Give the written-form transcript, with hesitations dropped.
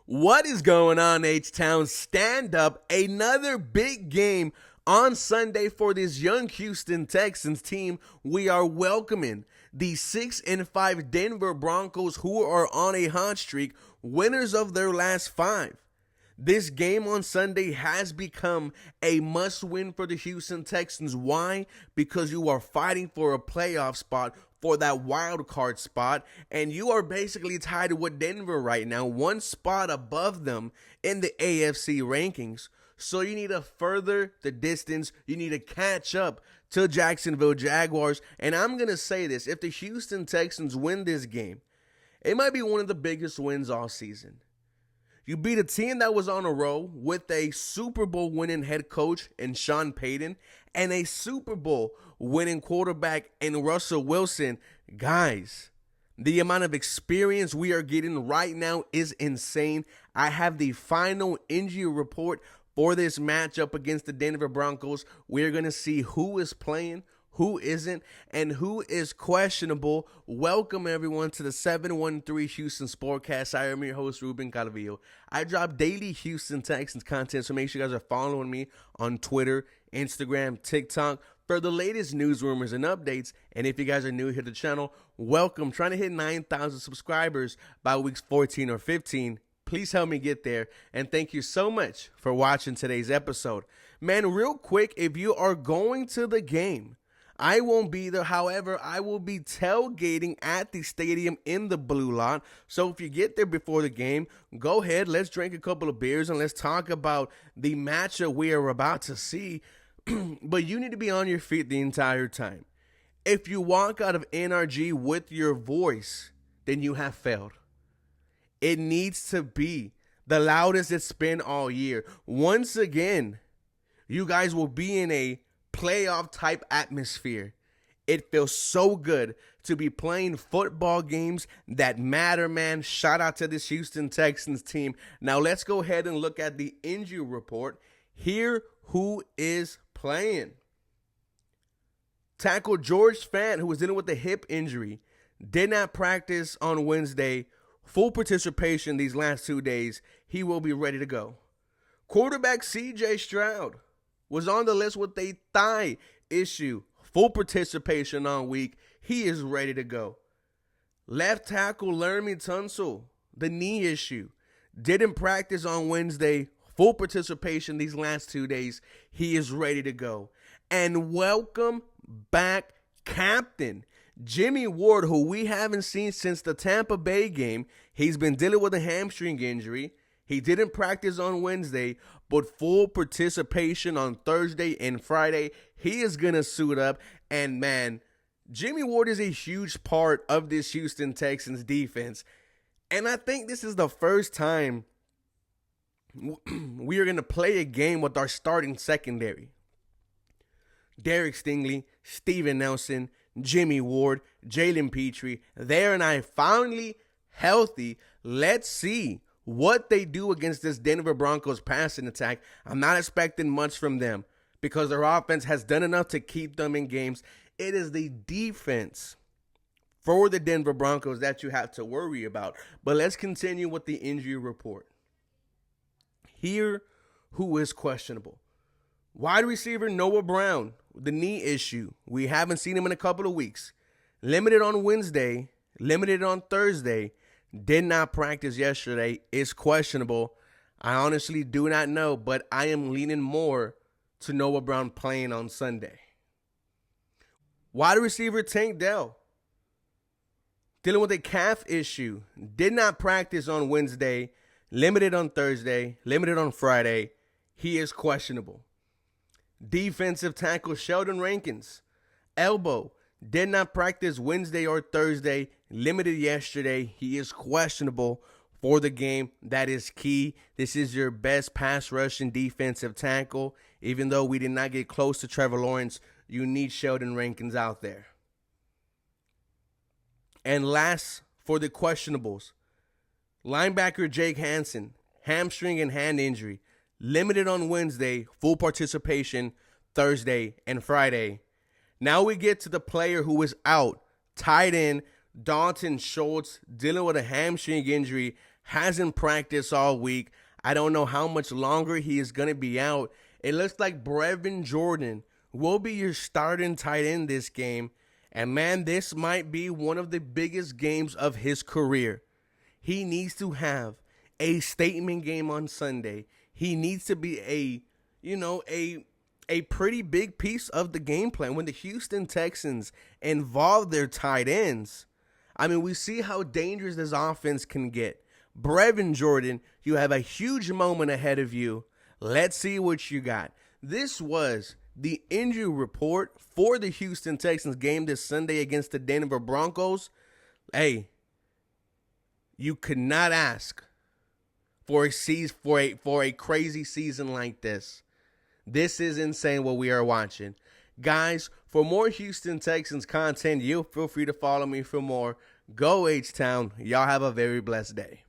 What is going on, H-Town? Stand up. Another big game on Sunday for this young Houston Texans team. We are welcoming the 6-5 Denver Broncos, who are on a hot streak, winners of their last 5. This game on Sunday has become a must-win for the Houston Texans. Why? Because you are fighting for a playoff spot, for that wild card spot, and you are basically tied with Denver right now, one spot above them in the AFC rankings. So you need to further the distance. You need to catch up to Jacksonville Jaguars. And I'm going to say this, if the Houston Texans win this game, it might be one of the biggest wins all season. You beat a team that was on a roll with a Super Bowl winning head coach in Sean Payton and a Super Bowl winning quarterback in Russell Wilson. Guys, the amount of experience we are getting right now is insane. I have the final injury report for this matchup against the Denver Broncos. We're going to see who is playing, who isn't, and who is questionable. Welcome, everyone, to the 713 Houston Sportcast. I am your host, Ruben Calvillo. I drop daily Houston Texans content, so make sure you guys are following me on Twitter, Instagram, TikTok for the latest news, rumors, and updates. And if you guys are new here to the channel, welcome. Trying to hit 9,000 subscribers by weeks 14 or 15. Please help me get there. And thank you so much for watching today's episode. Man, real quick, if you are going to the game, I won't be there. However, I will be tailgating at the stadium in the blue lot. So if you get there before the game, go ahead. Let's drink a couple of beers and let's talk about the matchup we are about to see. But you need to be on your feet the entire time. If you walk out of NRG with your voice, then you have failed. It needs to be the loudest it's been all year. Once again, you guys will be in a playoff type atmosphere. It feels so good to be playing football games that matter, man. Shout out to this Houston Texans team. Now let's go ahead and look at the injury report. Here, who is playing? Tackle George Fant, who was dealing with a hip injury, did not practice on Wednesday. Full participation these last 2 days. He will be ready to go. Quarterback CJ Stroud was on the list with a thigh issue. Full participation on week. He is ready to go. Left tackle Laramie Tunsil, the knee issue. Didn't practice on Wednesday. Full participation these last 2 days. He is ready to go. And welcome back, Captain Jimmy Ward, who we haven't seen since the Tampa Bay game. He's been dealing with a hamstring injury. He didn't practice on Wednesday, but full participation on Thursday and Friday. He is going to suit up. And, man, Jimmy Ward is a huge part of this Houston Texans defense. And I think this is the first time we are going to play a game with our starting secondary. Derek Stingley, Steven Nelson, Jimmy Ward, Jalen Petrie, they're and I finally healthy. Let's see what they do against this Denver Broncos passing attack. I'm not expecting much from them because their offense has done enough to keep them in games. It is the defense for the Denver Broncos that you have to worry about. But let's continue with the injury report. Here, who is questionable? Wide receiver Noah Brown, the knee issue. We haven't seen him in a couple of weeks. Limited on Wednesday, limited on Thursday. Did not practice yesterday. Is questionable. I honestly do not know, but I am leaning more to Noah Brown playing on Sunday. Wide receiver Tank Dell, dealing with a calf issue. Did not practice on Wednesday. Limited on Thursday. Limited on Friday. He is questionable. Defensive tackle Sheldon Rankins, elbow, did not practice Wednesday or Thursday, limited yesterday. He is questionable for the game. That is key. This is your best pass rushing defensive tackle. Even though we did not get close to Trevor Lawrence, you need Sheldon Rankins out there. And last, for the questionables, linebacker Jake Hansen, hamstring and hand injury. Limited on Wednesday, full participation Thursday and Friday. Now we get to the player who is out. Tight end Dalton Schultz, dealing with a hamstring injury, hasn't practiced all week. I don't know how much longer he is going to be out. It looks like Brevin Jordan will be your starting tight end this game. And man, this might be one of the biggest games of his career. He needs to have a statement game on Sunday. He needs to be a pretty big piece of the game plan. When the Houston Texans involve their tight ends, I mean, we see how dangerous this offense can get. Brevin Jordan, you have a huge moment ahead of you. Let's see what you got. This was the injury report for the Houston Texans game this Sunday against the Denver Broncos. Hey, you could not ask for a crazy season like this. This is insane what we are watching. Guys, for more Houston Texans content, you feel free to follow me for more. Go H-Town. Y'all have a very blessed day.